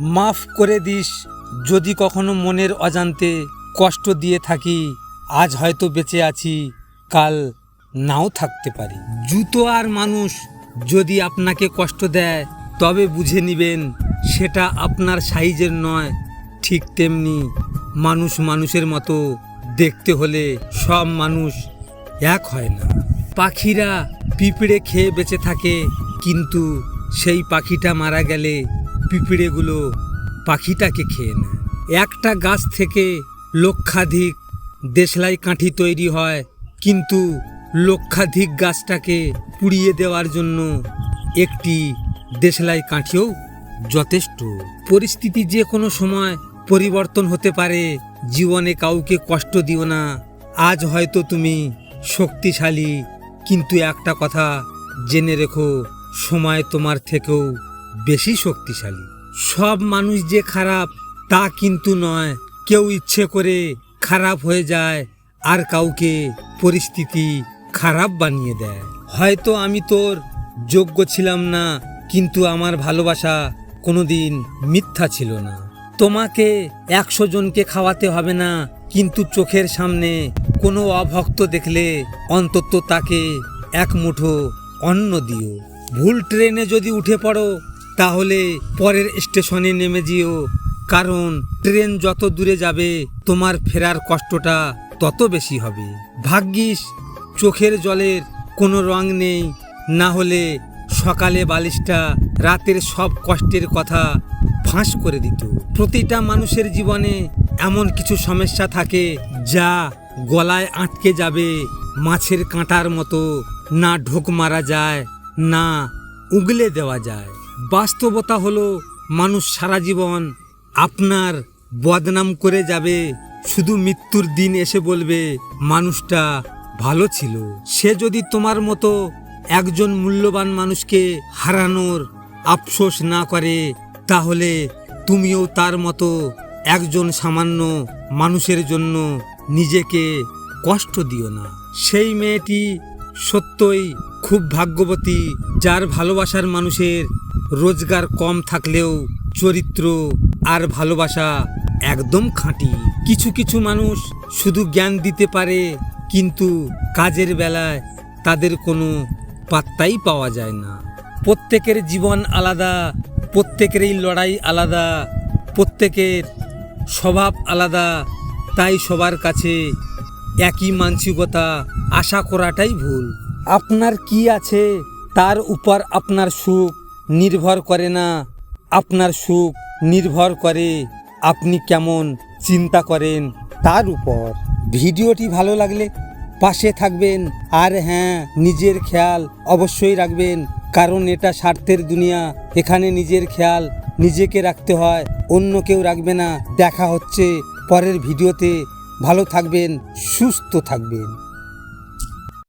মাফ করে দিস যদি কখনো মনের অজান্তে কষ্ট দিয়ে থাকি। আজ হয়তো বেঁচে আছি, কাল নাও থাকতে পারি। জুতো আর মানুষ যদি আপনাকে কষ্ট দেয় তবে বুঝে নেবেন সেটা আপনার সাইজের নয়। ঠিক তেমনি মানুষ মানুষের মতো দেখতে হলে সব মানুষ এক হয় না। পাখিরা পিঁপড়ে খেয়ে বেঁচে থাকে, কিন্তু সেই পাখিটা মারা গেলে পিঁপড়েগুলো পাখিটাকে খেয়ে নেয়। একটা গাছ থেকে লক্ষাধিক দেশলাই কাঠি তৈরি হয়, কিন্তু লক্ষাধিক গাছটাকে পুড়িয়ে দেওয়ার জন্য একটি দেশলাই কাঠিও যথেষ্ট। পরিস্থিতি যে কোনো সময় পরিবর্তন হতে পারে। জীবনে কাউকে কষ্ট দিও না। আজ হয়তো তুমি শক্তিশালী, কিন্তু একটা কথা জেনে রেখো, সময় তোমার থেকেও বেশি শক্তিশালী। সব মানুষ যে খারাপ তা কিন্তু নয়। কেউ ইচ্ছে করে খারাপ হয়ে যায়, আর কাউকে পরিস্থিতি খারাপ বানিয়ে দেয়। হয়তো আমি তোর যোগ্য ছিলাম না, কিন্তু আমার ভালোবাসা কোনোদিন মিথ্যা ছিল না। তোমাকে 100 জনকে খাওয়াতে হবে না, কিন্তু চোখের সামনে কোনো অভক্ত দেখলে অন্তত তাকে এক মুঠো অন্ন দিও। ভুল ট্রেনে যদি উঠে পড়ো তাহলে পরের স্টেশনে নেমে যেও, কারণ ট্রেন যত দূরে যাবে তোমার ফেরার কষ্টটা তত বেশি হবে। ভাগ্যিস চোখের জলের কোনো রং নেই, না হলে সকালে বালিশটা রাতের সব কষ্টের কথা ফাঁস করে দিত। প্রতিটা মানুষের জীবনে এমন কিছু সমস্যা থাকে যা গলায় আটকে যাবে মাছের কাঁটার মতো, না ঢোক মারা যায় না উগলে দেওয়া যায়। বাস্তবতা হলো মানুষ সারা জীবন আপনার বদনাম করে যাবে, শুধু মৃত্যুর দিন এসে বলবে মানুষটা ভালো ছিল। সে যদি তোমার মতো একজন মূল্যবান মানুষকে হারানোর আফসোস না করে, তাহলে তুমিও তার মতো একজন সামান্য মানুষের জন্য নিজেকে কষ্ট দিও না। সেই মেয়েটি সত্যই খুব ভাগ্যবতী, যার ভালোবাসার মানুষের রোজগার কম থাকলেও চরিত্র আর ভালোবাসা একদম খাঁটি। কিছু কিছু মানুষ শুধু জ্ঞান দিতে পারে, কিন্তু কাজের বেলায় তাদের কোনো পাত্তাই পাওয়া যায় না। প্রত্যেকের জীবন আলাদা, প্রত্যেকেরই লড়াই আলাদা, প্রত্যেকের স্বভাব আলাদা। তাই সবার কাছে একই মানসিকতা আশা করাটাই ভুল। আপনার কি আছে তার উপর আপনার সুখ নির্ভর করে না, আপনার সুখ নির্ভর করে আপনি কেমন চিন্তা করেন তার উপর। ভিডিওটি ভালো লাগলে পাশে থাকবেন, আর হ্যাঁ, নিজের খেয়াল অবশ্যই রাখবেন, কারণ এটা স্বার্থের দুনিয়া। এখানে নিজের খেয়াল নিজেকে রাখতে হয়, অন্য কেউ রাখবে না। দেখা হচ্ছে পরের ভিডিওতে। ভালো থাকবেন, সুস্থ থাকবেন।